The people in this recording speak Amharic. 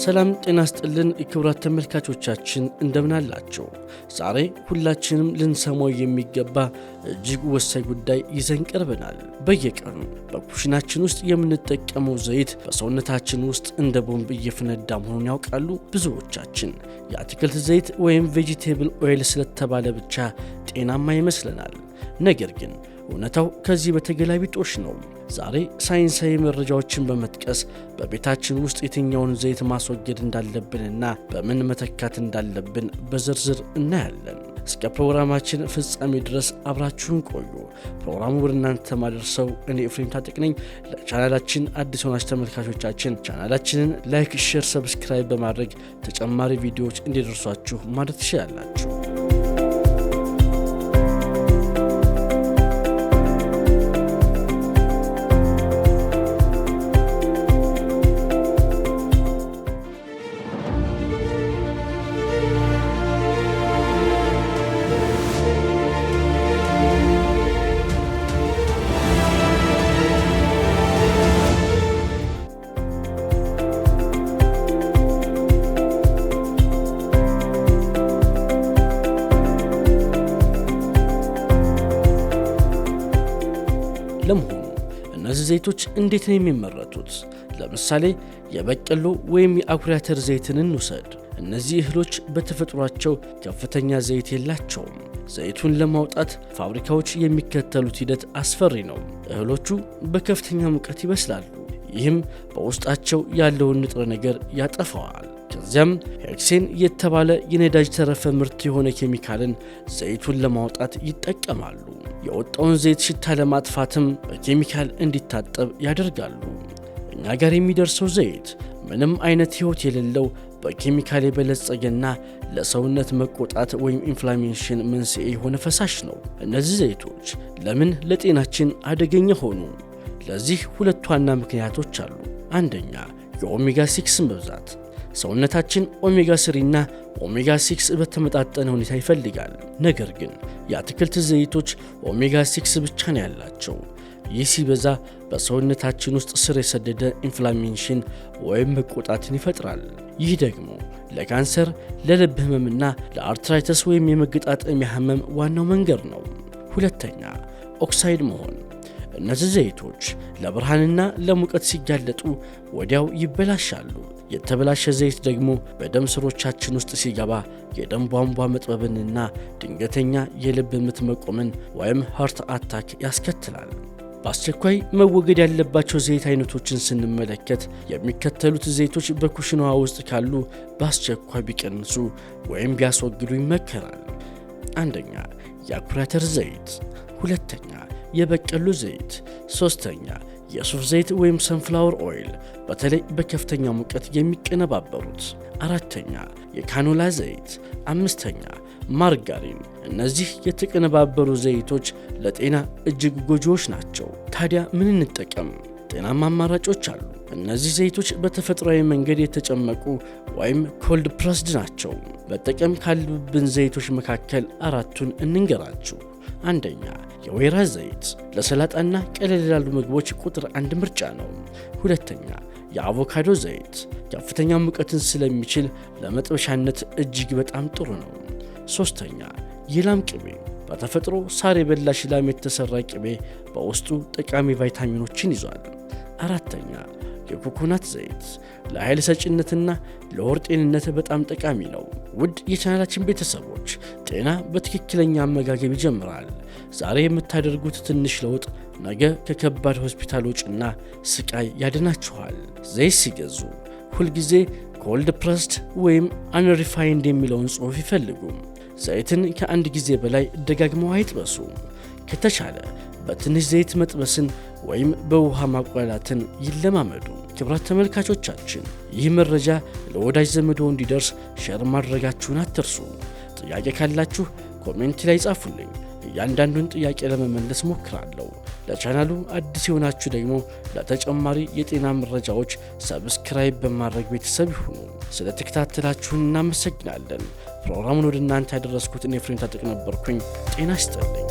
ሰላም ጤና ይስጥልን ክቡራት ተመልካቾቻችን እንደምን አላችሁ? ዛሬ ሁላችንም ልንሰማው የሚገባ እጅግ ወሳኝ ጉዳይ ይዘን ቀርበናል። በየቀኑ በኩሽናችን ውስጥ የምንጠቀመው ዘይት በሰውነታችን ውስጥ እንደ ቦምብ እየፈነዳ መሆኑን ያውቃሉ? ብዙዎቻችን የአትክልት ዘይት ወይም ቬጂቴብል ኦይል ስለተባለ ብቻ ጤናማ ይመስለናል። ነገር ግን እውነታው ከዚህ በተገላቢጦሽ ነው። ዛሬ ሳይንሳዊ መረጃዎችን በመጥቀስ በቤታችን ውስጥ የትኛውን ዘይት ማስወገድ እንዳለብንና በምን መተካት እንዳለብን በዝርዝር እናያለን። እስከ ፕሮግራማችን ፍጻሜ ድረስ አብራችሁን ቆዩ። ፕሮግራሙ ወደ እናንተ ማድረሰው እኔ ኤፍሬም ታጠቅ ነኝ። ለቻናላችን አዲስ ሆናችሁ ተመልካቾቻችን ቻናላችንን ላይክ፣ ሼር፣ ሰብስክራይብ በማድረግ ተጨማሪ ቪዲዮዎች እንዲደርሷችሁ ማድረግ ትችላላችሁ። ለመሆኑ እነዚህ ዘይቶች እንዴት ነው የሚመረቱት? ለምሳሌ የበቀሎ ወይም የአኩሪ አተር ዘይትን እንውሰድ። እነዚህ እህሎች በተፈጥሯቸው ከፍተኛ ዘይት የላቸውም። ዘይቱን ለማውጣት ፋብሪካዎች የሚከተሉት ሂደት አስፈሪ ነው። እህሎቹ በከፍተኛ ሙቀት ይበስላሉ። ይህም በውስጣቸው ያለውን ንጥረ ነገር ያጠፋዋል። ከዚያም ሄክሴን የተባለ የነዳጅ ተረፈ ምርት የሆነ ኬሚካልን ዘይቱን ለማውጣት ይጠቀማሉ። የወጣውን ዘይት ሽታ ለማጥፋትም በኬሚካል እንዲታጠብ ያደርጋሉ። እኛ ጋር የሚደርሰው ዘይት ምንም አይነት ሕይወት የሌለው በኬሚካል የበለጸገና ለሰውነት መቆጣት ወይም ኢንፍላሜሽን መንስኤ የሆነ ፈሳሽ ነው። እነዚህ ዘይቶች ለምን ለጤናችን አደገኛ ሆኑ? ለዚህ ሁለት ዋና ምክንያቶች አሉ። አንደኛ፣ የኦሜጋ 6 መብዛት። ሰውነታችን ኦሜጋ 3 እና ኦሜጋ 6 በተመጣጠነ ሁኔታ ይፈልጋል። ነገር ግን የአትክልት ዘይቶች ኦሜጋ 6 ብቻ ነው ያላቸው። ይህ ሲበዛ በሰውነታችን ውስጥ ስር የሰደደ ኢንፍላሜሽን ወይም መቆጣትን ይፈጥራል። ይህ ደግሞ ለካንሰር፣ ለልብ ህመምና ለአርትራይተስ ወይም የመገጣጠሚያ ህመም ዋናው መንገድ ነው። ሁለተኛ፣ ኦክሳይድ መሆን። እነዚህ ዘይቶች ለብርሃንና ለሙቀት ሲጋለጡ ወዲያው ይበላሻሉ። የተበላሸ ዘይት ደግሞ በደም ስሮቻችን ውስጥ ሲገባ የደም ቧንቧ መጥበብንና ድንገተኛ የልብ ምት መቆምን ወይም ሃርት አታክ ያስከትላል። በአስቸኳይ መወገድ ያለባቸው ዘይት አይነቶችን ስንመለከት የሚከተሉት ዘይቶች በኩሽናዋ ውስጥ ካሉ በአስቸኳይ ቢቀንሱ ወይም ቢያስወግዱ ይመከራል። አንደኛ፣ የአኩሪ አተር ዘይት። ሁለተኛ፣ የበቀሎ ዘይት። ሶስተኛ፣ የሱፍ ዘይት ወይም ሰንፍላወር ኦይል፣ በተለይ በከፍተኛ ሙቀት የሚቀነባበሩት። አራተኛ፣ የካኖላ ዘይት። አምስተኛ፣ ማርጋሪን። እነዚህ የተቀነባበሩ ዘይቶች ለጤና እጅግ ጎጂዎች ናቸው። ታዲያ ምን እንጠቀም? ጤናማ አማራጮች አሉ። እነዚህ ዘይቶች በተፈጥሯዊ መንገድ የተጨመቁ ወይም ኮልድ ፕረስድ ናቸው። መጠቀም ካሉብን ዘይቶች መካከል አራቱን እንንገራችሁ። አንደኛ፣ የወይራ ዘይት ለሰላጣና ቀለል ላሉ ምግቦች ቁጥር 1 ምርጫ ነው። ሁለተኛ፣ የአቮካዶ ዘይት ከፍተኛ ሙቀትን ስለሚችል ለመጥበሻነት እጅግ በጣም ጥሩ ነው። ሶስተኛ፣ የላም ቅቤ በተፈጥሮ ሳር የበላሽ ላም የተሰራ ቅቤ በውስጡ ጠቃሚ ቫይታሚኖችን ይዟል። አራተኛ፣ የኮኮናት ዘይት ለኃይል ሰጪነትና ለሆድ ጤንነት በጣም ጠቃሚ ነው። ውድ የቻናላችን ቤተሰቦች፣ ጤና በትክክለኛ አመጋገብ ይጀምራል። ዛሬ የምታደርጉት ትንሽ ለውጥ ነገ ከከባድ ሆስፒታል ወጪና ስቃይ ያድናችኋል። ዘይት ሲገዙ ሁልጊዜ ኮልድ ፕረስድ ወይም አንሪፋይንድ የሚለውን ጽሑፍ ይፈልጉ። ዘይትን ከአንድ ጊዜ በላይ ደጋግመው አይጥበሱ። ከተቻለ በትንሽ ዘይት መጥበስን ወይም በውሃ ማቁላላትን ይለማመዱ። ክቡራት ተመልካቾቻችን፣ ይህ መረጃ ለወዳጅ ዘመዶ እንዲደርስ ሼር ማድረጋችሁን አትርሱ። ጥያቄ ካላችሁ ኮሜንት ላይ ጻፉልኝ። እያንዳንዱን ጥያቄ ለመመለስ ሞክራለሁ። ለቻናሉ አዲስ የሆናችሁ ደግሞ ለተጨማሪ የጤና መረጃዎች ሰብስክራይብ በማድረግ ቤተሰብ ይሁኑ። ስለ ተከታተላችሁን እናመሰግናለን። ፕሮግራሙን ወደ እናንተ ያደረስኩት እኔ ኤፍሬም ታጠቅ ነበርኩኝ። ጤና ይስጥልኝ።